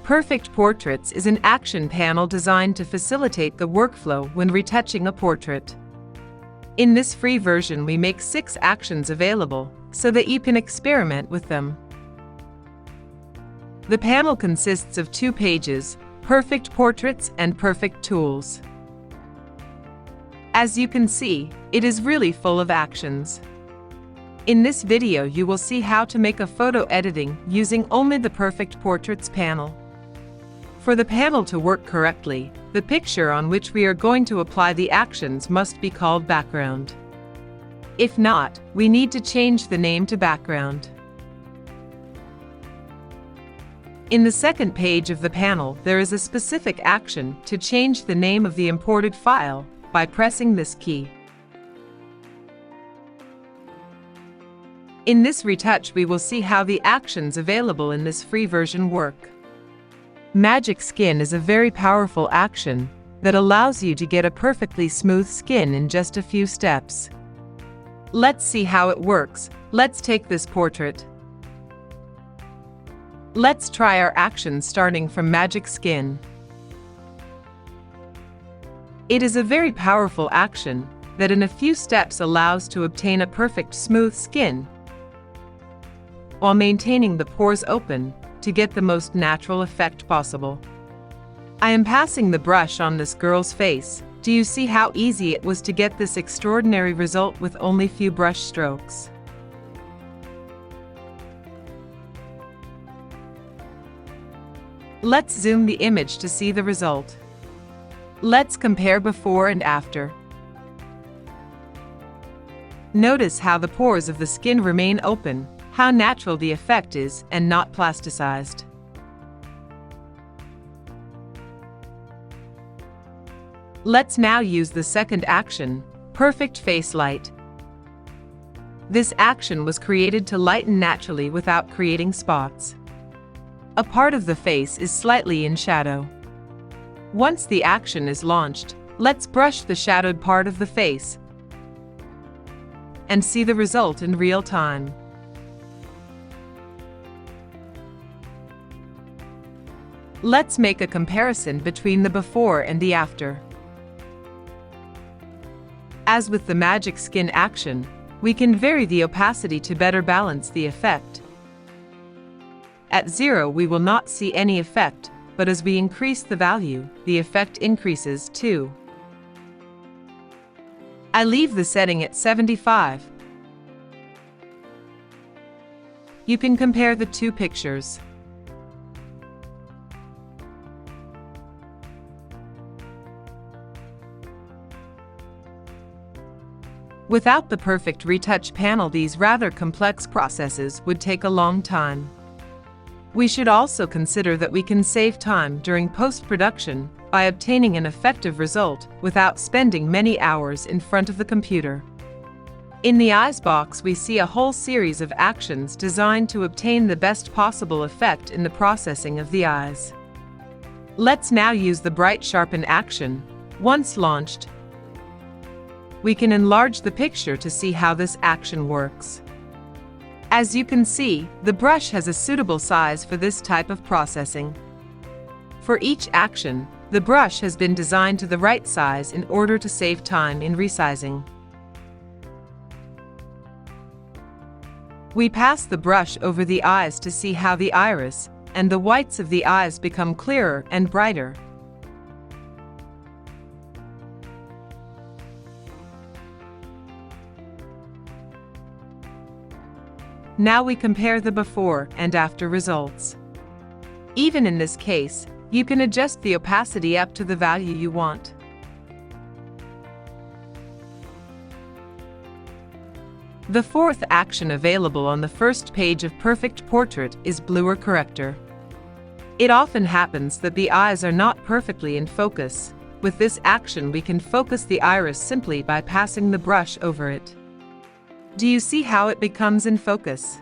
Perfect Portraits is an action panel designed to facilitate the workflow when retouching a portrait. In this free version, we make 6 actions available so that you can experiment with them. The panel consists of 2 pages, Perfect Portraits and Perfect Tools. As you can see, it is really full of actions. In this video, you will see how to make a photo editing using only the Perfect Portraits panel. For the panel to work correctly, the picture on which we are going to apply the actions must be called background. If not, we need to change the name to background. In the second page of the panel, there is a specific action to change the name of the imported file by pressing this key. In this retouch, we will see how the actions available in this free version work. Magic Skin is a very powerful action that allows you to get a perfectly smooth skin in just a few steps. Let's see how it works. Let's take this portrait. Let's try our actions starting from Magic Skin. It is a very powerful action that in a few steps allows to obtain a perfect smooth skin while maintaining the pores open to get the most natural effect possible. I am passing the brush on this girl's face. Do you see how easy it was to get this extraordinary result with only few brush strokes? Let's zoom the image to see the result. Let's compare before and after. Notice how the pores of the skin remain open, how natural the effect is and not plasticized. Let's now use the second action, Perfect Face Light. This action was created to lighten naturally without creating spots. A part of the face is slightly in shadow. Once the action is launched, let's brush the shadowed part of the face and see the result in real time. Let's make a comparison between the before and the after. As with the Magic Skin action, we can vary the opacity to better balance the effect. At 0, we will not see any effect, but as we increase the value, the effect increases too. I leave the setting at 75. You can compare the 2 pictures. Without the Perfect Retouch panel, these rather complex processes would take a long time. We should also consider that we can save time during post-production by obtaining an effective result without spending many hours in front of the computer. In the Eyes box, we see a whole series of actions designed to obtain the best possible effect in the processing of the eyes. Let's now use the Bright Sharpen action. Once launched, we can enlarge the picture to see how this action works. As you can see, the brush has a suitable size for this type of processing. For each action, the brush has been designed to the right size in order to save time in resizing. We pass the brush over the eyes to see how the iris and the whites of the eyes become clearer and brighter. Now we compare the before and after results. Even in this case, you can adjust the opacity up to the value you want. The fourth action available on the first page of Perfect Portrait is Bluer Corrector. It often happens that the eyes are not perfectly in focus. With this action, we can focus the iris simply by passing the brush over it. Do you see how it becomes in focus?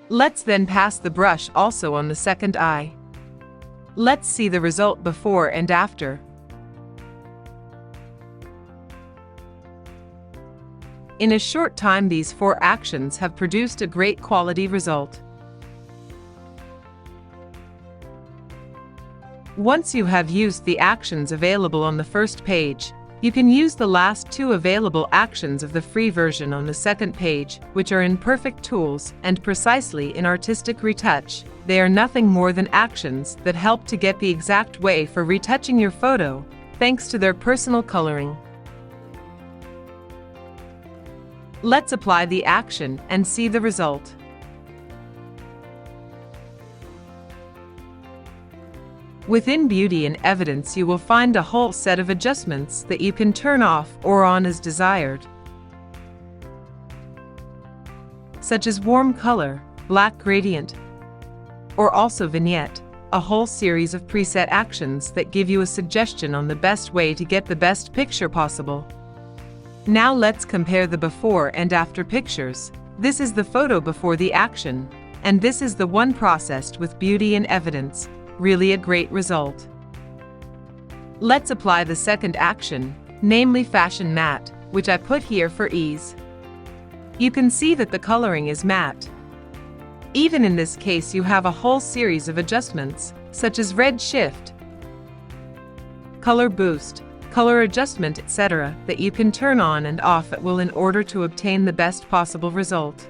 Let's then pass the brush also on the second eye. Let's see the result before and after. In a short time, these 4 actions have produced a great quality result. Once you have used the actions available on the first page, you can use the last 2 available actions of the free version on the second page, which are in Perfect Tools and precisely in Artistic Retouch. They are nothing more than actions that help to get the exact way for retouching your photo, thanks to their personal coloring. Let's apply the action and see the result. Within Beauty and Evidence, you will find a whole set of adjustments that you can turn off or on as desired, such as warm color, black gradient, or also vignette, a whole series of preset actions that give you a suggestion on the best way to get the best picture possible. Now let's compare the before and after pictures. This is the photo before the action, and this is the one processed with Beauty and Evidence. Really a great result. Let's apply the second action, namely Fashion Matte, which I put here for ease. You can see that the coloring is matte. Even in this case, you have a whole series of adjustments, such as red shift, color boost, color adjustment, etc., that you can turn on and off at will in order to obtain the best possible result.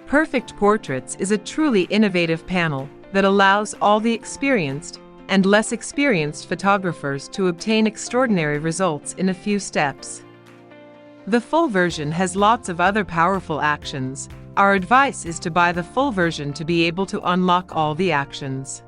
Perfect Portraits is a truly innovative panel that allows all the experienced and less experienced photographers to obtain extraordinary results in a few steps. The full version has lots of other powerful actions. Our advice is to buy the full version to be able to unlock all the actions.